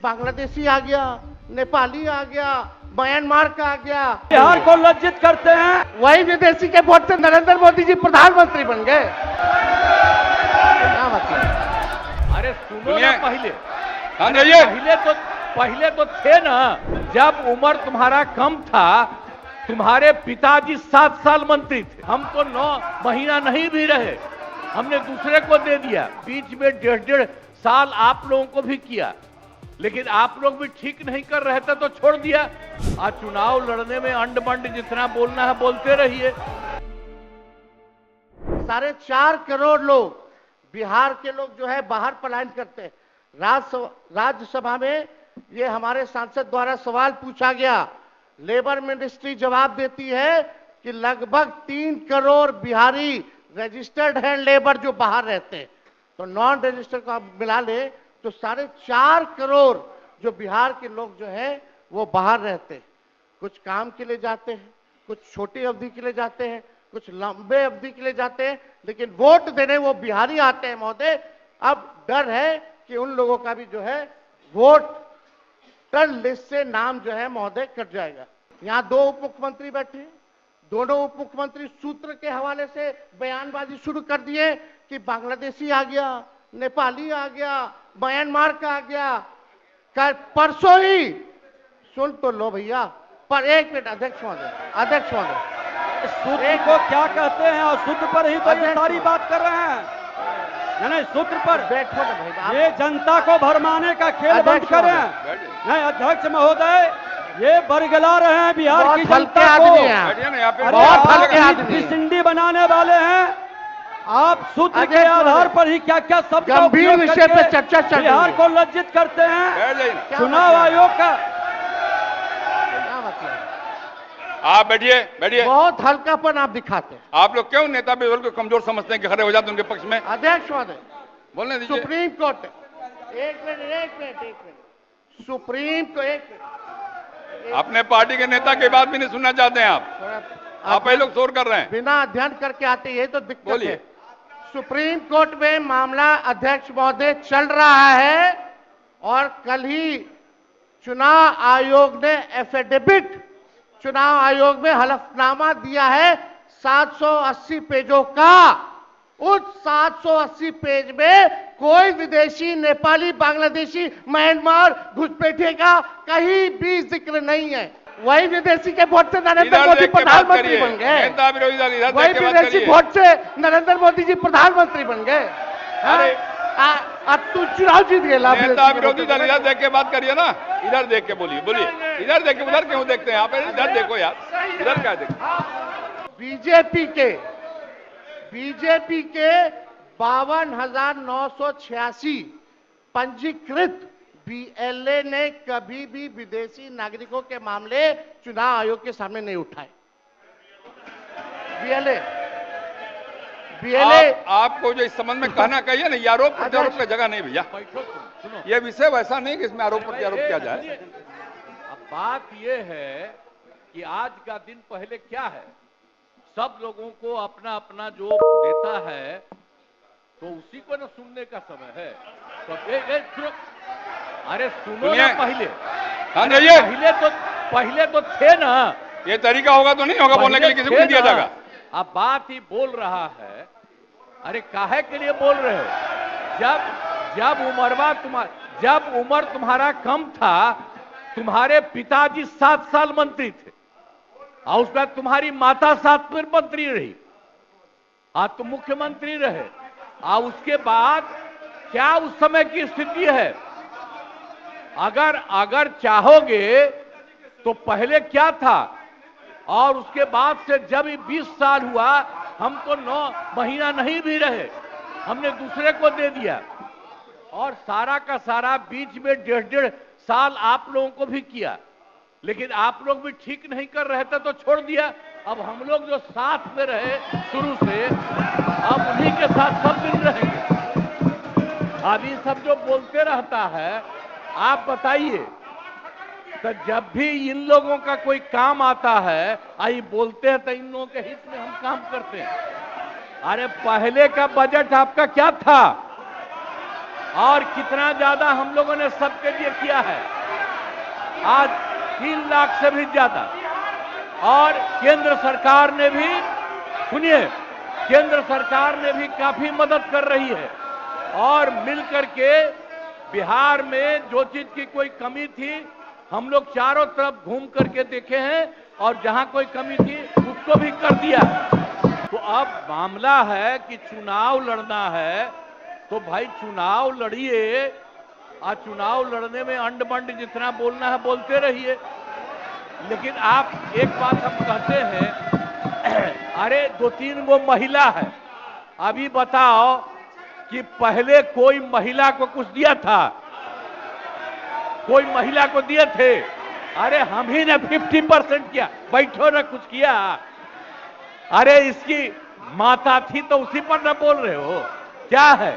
बांग्लादेशी आ गया, नेपाली आ गया, म्यांमार का आ गया। बिहार को लज्जित करते हैं। वही विदेशी के वोट से नरेंद्र मोदी जी प्रधानमंत्री बन गए। क्या मतलब? अरे सुनो ना, पहले तो थे ना, जब उम्र तुम्हारा कम था, तुम्हारे पिताजी 7 साल मंत्री थे, हम तो 9 महीना नहीं भी रहे, हमने दूसरे को दे दिया। बीच में 1.5 साल आप लोगों को भी किया, लेकिन आप लोग भी ठीक नहीं कर रहे थे तो छोड़ दिया। आज चुनाव लड़ने में अंड मंड जितना बोलना है बोलते रहिए। 4.5 करोड़ लोग, बिहार के लोग जो है बाहर पलायन करते हैं। राज्यसभा में ये हमारे सांसद द्वारा सवाल पूछा गया, लेबर मिनिस्ट्री जवाब देती है कि लगभग 3 करोड़ बिहारी रजिस्टर्ड हैं लेबर जो बाहर रहते हैं, तो नॉन रजिस्टर्ड को आप मिला ले तो 4.5 करोड़ जो बिहार के लोग जो हैं वो बाहर रहते हैं। कुछ काम के लिए जाते हैं, कुछ छोटी अवधि के लिए जाते हैं, कुछ लंबे अवधि के लिए जाते हैं, लेकिन वोट देने वो बिहारी आते हैं महोदय। अब डर है कि उन लोगों का भी जो है वोटर लिस्ट से नाम जो है महोदय कट जाएगा। यहाँ 2 उप मुख्यमंत्री बैठे हैं, दोनों उप मुख्यमंत्री सूत्र के हवाले से बयानबाजी शुरू कर दिए कि बांग्लादेशी आ गया, नेपाली आ गया, म्यांमार का आ गया। परसों ही सुन तो लो भैया, पर एक मिनट अध्यक्ष महोदय, सूत्र को क्या कहते हैं और सूत्र पर ही तो ये सारी बात कर रहे हैं। नहीं, सूत्र पर बैठो ना भाई, ये जनता को भरमाने का खेल बंद करें। नहीं अध्यक्ष महोदय, ये बरगला रहे हैं बिहार की जनता को। बहुत हल्के आदमी सिंडी बनाने वाले हैं। आप सूत्र के आधार पर ही क्या क्या सब गंभीर विषय पे चर्चा चल रही है। बिहार को लज्जित करते हैं। चुनाव आयोग का क्या मतलब? आप बैठिए। बहुत हल्कापन आप दिखाते हैं। आप लोग क्यों नेता बिल्कुल को कमजोर समझते हैं कि खड़े हो जाते हैं उनके पक्ष में? अध्यक्ष महोदय, बोलने दीजिए। सुप्रीम कोर्ट, एक मिनट, सुप्रीम को एक मिनट, अपने पार्टी के नेता की बात भी नहीं सुनना चाहते हैं आप ही लोग शोर कर रहे हैं। बिना अध्ययन करके आते ये तो दिक्कत बोलिए। है। सुप्रीम कोर्ट में मामला अध्यक्ष महोदय चल रहा है और कल ही चुनाव आयोग ने एफिडेविट, चुनाव आयोग में हलफनामा दिया है 780 पेजों का। उस 780 पेज में कोई विदेशी, नेपाली, बांग्लादेशी, म्यांमार, घुसपैठे का कहीं भी जिक्र नहीं है। वही विदेशी के वोट से नरेंद्र मोदी प्रधानमंत्री बन गए। वही विदेशी वोट से नरेंद्र मोदी जी प्रधानमंत्री बन गए। अरे अब तू चुनाव जीत गए। नेता विरोधी दल इधर देख के बात करिए ना, इधर देख के बोलिए। इधर देख के, उधर क्यों देखते हैं आप? इधर देखो यार, इधर क्या देखो? बीजेपी के 52,986 पंजीकृत बीएलए ने कभी भी विदेशी नागरिकों के मामले चुनाव आयोग के सामने नहीं उठाए। बीएलए आपको जो इस संबंध में कहना कहिए ना, ये आरोप प्रत्यारोप का जगह नहीं भैया। ये विषय वैसा नहीं कि इसमें आरोप प्रत्यारोप किया जाए। अब बात ये है कि आज का दिन पहले क्या है, सब लोगों को अपना अपना जो देता है तो उसी को ना सुनने का समय है। तो अरे सुनो ना, पहले तो थे ना। ये तरीका होगा तो नहीं होगा बोलने के लिए, किसी को नहीं दिया जाएगा। अब बात ही बोल रहा है। अरे काहे के लिए बोल रहे हो? जब उम्र तुम्हारा कम था, तुम्हारे पिताजी 7 साल मंत्री थे और उसके बाद तुम्हारी माता 7 फिर मंत्री रही, आज तुम मुख्यमंत्री रहे। और उसके बाद क्या उस समय की स्थिति है? अगर चाहोगे तो पहले क्या था और उसके बाद से जब 20 साल हुआ, हम तो 9 महीना नहीं भी रहे, हमने दूसरे को दे दिया। और सारा का सारा बीच में 1.5 साल आप लोगों को भी किया, लेकिन आप लोग भी ठीक नहीं कर रहे थे तो छोड़ दिया। अब हम लोग जो साथ में रहे शुरू से, अब उन्हीं के साथ सब दिन रहेंगे। अभी सब जो बोलते रहता है, आप बताइए, तो जब भी इन लोगों का कोई काम आता है, आई बोलते हैं तो इन लोगों के हित में हम काम करते हैं। अरे पहले का बजट आपका क्या था? और कितना ज्यादा हम लोगों ने सबके लिए किया है, आज 3 लाख से भी ज्यादा। और केंद्र सरकार ने भी, सुनिए, केंद्र सरकार ने भी काफी मदद कर रही है और मिलकर के बिहार में जो चीज की कोई कमी थी हम लोग चारों तरफ घूम करके देखे हैं और जहां कोई कमी थी उसको भी कर दिया। तो अब मामला है कि चुनाव लड़ना है तो भाई चुनाव लड़िए, और चुनाव लड़ने में अंड बंड जितना बोलना है बोलते रहिए। लेकिन आप एक बात हम कहते हैं, अरे 2-3 गो महिला है, अभी बताओ कि पहले कोई महिला को कुछ दिया था? कोई महिला को दिए थे? अरे हम ही ने 50% किया, बैठो ना कुछ किया। अरे इसकी माता थी तो उसी पर ना बोल रहे हो, क्या है?